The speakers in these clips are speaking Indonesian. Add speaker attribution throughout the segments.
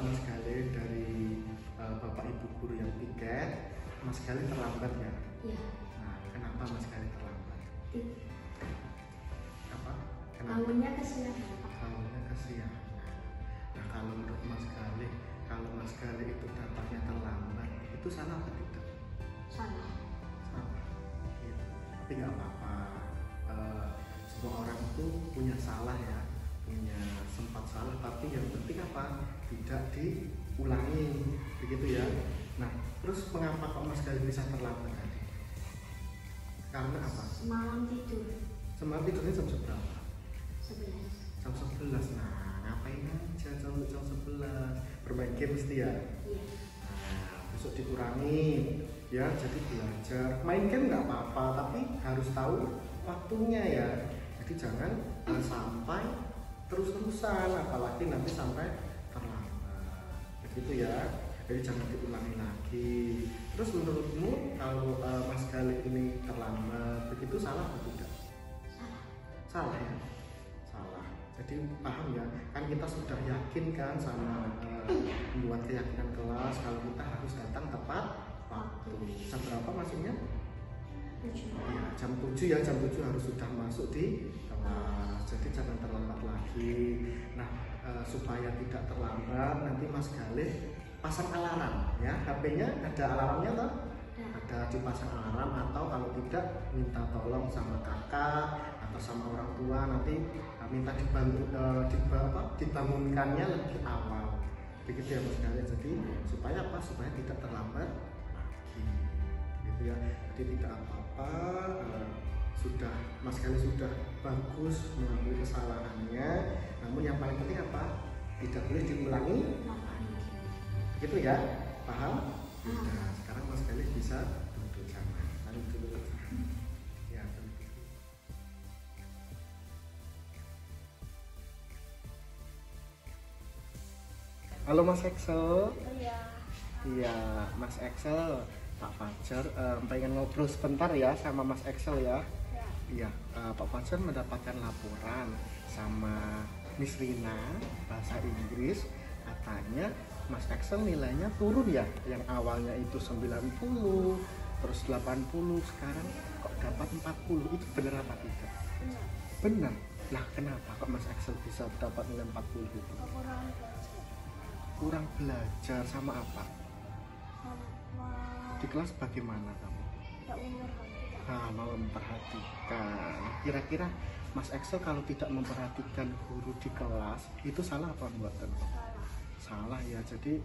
Speaker 1: Mas Galih dari Bapak Ibu guru yang piket, Mas Galih terlambat ya?
Speaker 2: Iya.
Speaker 1: Nah, kenapa Mas Galih terlambat? Apa? Kenapa?
Speaker 2: Bangunnya kesiangan.
Speaker 1: Bangunnya kesiangan. Nah, kalau menurut Mas Galih, kalau Mas Galih itu datangnya terlambat, itu salah atau tidak?
Speaker 2: Salah.
Speaker 1: Salah. Gitu. Tapi nggak apa-apa. Semua orang itu punya salah ya, punya sempat salah, tapi yang penting apa? Tidak diulangi, begitu ya. Nah, terus mengapa kok Mas Galih bisa terlambat tadi? Karena apa?
Speaker 2: Semalam tidur.
Speaker 1: Semalam tidurnya jam berapa?
Speaker 2: 11.
Speaker 1: Jam 11. Nah, ngapain aja jam 11? Bermain game mesti ya?
Speaker 2: Iya.
Speaker 1: Nah, besok dikurangi ya, jadi belajar. Main game nggak apa-apa, tapi harus tahu waktunya ya. Jadi jangan sampai terus-terusan, apalagi nanti sampai terlambat. Begitu ya. Jadi jangan diulangi lagi. Terus menurutmu kalau Mas Galih ini terlambat, begitu salah atau tidak?
Speaker 2: Salah.
Speaker 1: Salah ya? Salah. Jadi paham ya? Kan kita sudah yakin kan sama membuat keyakinan kelas kalau kita harus datang tepat waktu. Jam berapa masuknya?
Speaker 2: 7.
Speaker 1: Ya, jam 7 ya, jam 7 harus sudah masuk di kelas. Jadi jangan terlambat lagi. Nah, supaya tidak terlambat, nanti Mas Galih pasang alarm ya. HP-nya ada alarmnya toh? Ada dipasang alarm, atau kalau tidak minta tolong sama kakak atau sama orang tua, nanti minta dibantu dibangunkannya lebih awal. Begitu ya Mas Galih. Jadi supaya apa? Supaya tidak terlambat lagi. Gitu ya. Jadi tidak apa-apa, sudah Mas Galih sudah bagus mengakui kesalahannya, namun yang paling penting apa? Tidak boleh diulangi lagi. Gitu ya, paham? Nah, sekarang Mas Galih bisa duduk sama. Duduk. Ya, duduk. Halo Mas Excel.
Speaker 2: Iya.
Speaker 1: Iya, Mas Excel. Pak Fajar pengen ngobrol sebentar ya sama Mas Excel ya. Iya, Pak Fajar mendapatkan laporan sama Miss Rina bahasa Inggris, katanya Mas Excel nilainya turun ya, yang awalnya itu 90, terus 80, sekarang kok dapat 40. Itu benar apa tidak?
Speaker 2: Benar.
Speaker 1: Benar. Lah kenapa kok Mas Excel bisa dapat nilai 40 itu?
Speaker 2: Kurang belajar.
Speaker 1: Kurang belajar sama apa? Di kelas bagaimana kamu?
Speaker 2: Tidak memperhatikan.
Speaker 1: Mau memperhatikan. Kira-kira Mas Excel kalau tidak memperhatikan guru di kelas, itu salah apa buatan? Salah ya. Jadi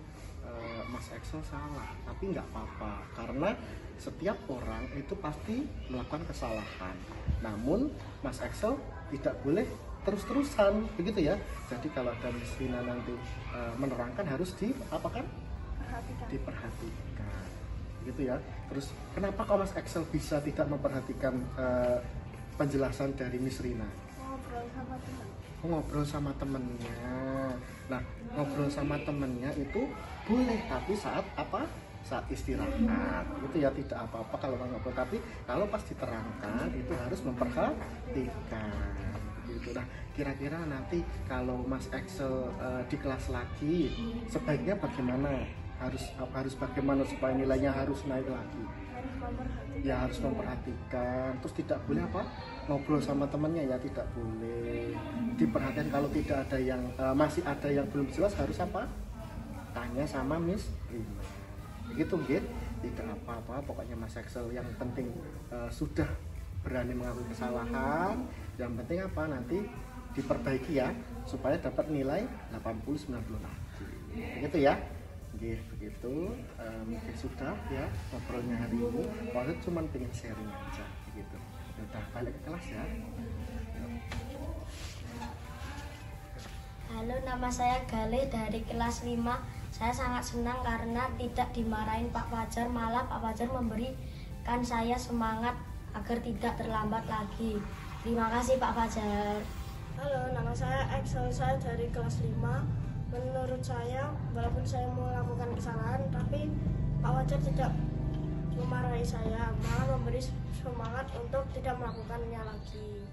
Speaker 1: Mas Excel salah, tapi nggak apa-apa, karena setiap orang itu pasti melakukan kesalahan. Namun Mas Excel tidak boleh terus-terusan, begitu ya. Jadi kalau ada Miss Rina nanti menerangkan, harus diperhatikan, gitu ya. Terus kenapa kok Mas Excel bisa tidak memperhatikan penjelasan dari Miss Rina?
Speaker 2: Ngobrol sama teman.
Speaker 1: Ngobrol sama temennya. Nah, ngobrol sama temennya itu boleh, tapi saat apa? Saat istirahat. Itu ya tidak apa-apa kalau ngobrol, tapi kalau pas diterangkan itu harus memperhatikan. Gitu. Nah, kira-kira nanti kalau Mas Excel di kelas lagi, sebaiknya bagaimana? Harus bagaimana supaya nilainya harus naik lagi?
Speaker 2: Harus memperhatikan.
Speaker 1: Ya harus memperhatikan. Terus tidak boleh apa? Ngobrol sama temannya ya tidak boleh. Diperhatikan, kalau tidak ada yang masih ada yang belum jelas, harus apa? Tanya sama Miss Rina. Begitu gitu. Tidak apa-apa, pokoknya Mas Excel yang penting sudah berani mengakui kesalahan. Yang penting apa? Nanti diperbaiki ya, supaya dapat nilai 80-90 lagi. Begitu ya. Begitu, mungkin sudah ya ngobrolnya hari ini. Kalau cuma pengen sharing aja gitu. Udah balik ke kelas ya.
Speaker 2: Halo, nama saya Galih dari kelas 5. Saya sangat senang karena tidak dimarahin Pak Fajar, malah Pak Fajar memberikan saya semangat agar tidak terlambat lagi. Terima kasih Pak Fajar.
Speaker 3: Halo, nama saya Excel, saya dari kelas 5. Menurut saya, walaupun saya melakukan kesalahan, tapi Pak Fajar tidak memarahi saya, malah memberi semangat untuk tidak melakukannya lagi.